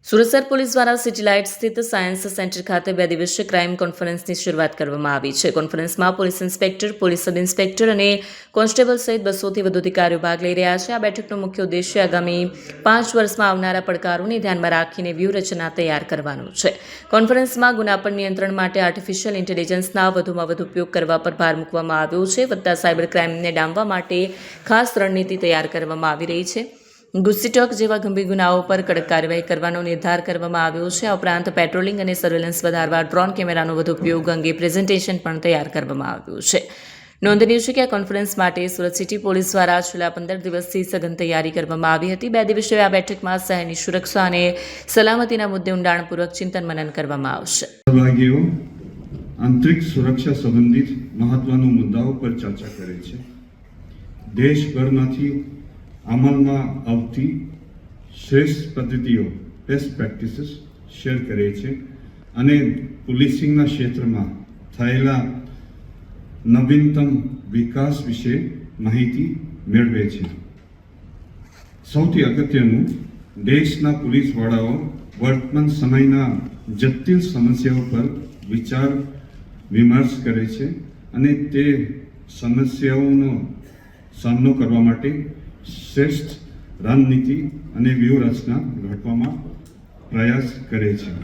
સુરત શહેર પોલીસ દ્વારા city light સ્થિત સાયન્સ સેન્ટર ખાતે 2 દિવસીય ક્રાઇમ કોન્ફરન્સની શરૂઆત કરવામાં આવી છે. કોન્ફરન્સમાં police inspector, police sub inspector અને કોન્સ્ટેબલ સહિત 200થી વધુ અધિકારીઓ ભાગ લઈ રહ્યા છે. આ બેઠકનો મુખ્ય ઉદ્દેશ્ય આગામી 5 વર્ષમાં આવનારા પડકારોને ધ્યાનમાં રાખીને વ્યૂહરચના તૈયાર કરવાનો છે. કોન્ફરન્સમાં ગુના પર નિયંત્રણ માટે આર્ટિફિશિયલ ઇન્ટેલિજન્સના વધુમાં વધુ ઉપયોગ કરવા પર ભાર મૂકવામાં આવ્યો છે. વધતા સાયબર ક્રાઇમને ડામવા માટે ખાસ રણનીતિ તૈયાર કરવામાં આવી રહી છે. ગુસ્સીટોક જેવા ગંભીર ગુનાઓ પર કડક કાર્યવાહી કરવાનો નિર્ધાર કરવામાં આવ્યો છે. આ ઉપરાંત પેટ્રોલિંગ અને સર્વેલન્સ વધારવા ડ્રોન કેમેરાનો વધુ ઉપયોગ અંગે પ્રેઝન્ટેશન પણ તૈયાર કરવામાં આવ્યું છે. નોંધનીય છે કે આ કોન્ફરન્સ માટે સુરત સિટી પોલીસ દ્વારા છેલ્લા 15 દિવસથી સઘન તૈયારી કરવામાં આવી હતી. 2 દિવસીય આ બેઠકમાં શહેરની સુરક્ષા અને સલામતીના મુદ્દે ઊંડાણપૂર્વક ચિંતન મનન કરવામાં આવશે. સહભાગીઓ આંતરિક સુરક્ષા સંબંધિત મહત્વના મુદ્દાઓ પર ચર્ચા કરે છે. દેશભરમાંથી અમલમાં આવતી શ્રેષ્ઠ પદ્ધતિઓ બેસ્ટ પ્રેક્ટિસીસ શેર કરે છે અને પોલીસિંગના ક્ષેત્રમાં થયેલા નવીનતમ વિકાસ વિશે માહિતી મેળવે છે. સૌથી અગત્યનું, દેશના પોલીસ વડાઓ વર્તમાન સમયના જટિલ સમસ્યાઓ પર વિચાર વિમર્શ કરે છે અને તે સમસ્યાઓનો સામનો કરવા માટે શ્રેષ્ઠ રણનીતિ અને વ્યૂહરચના ઘડવામાં પ્રયાસ કરે છે.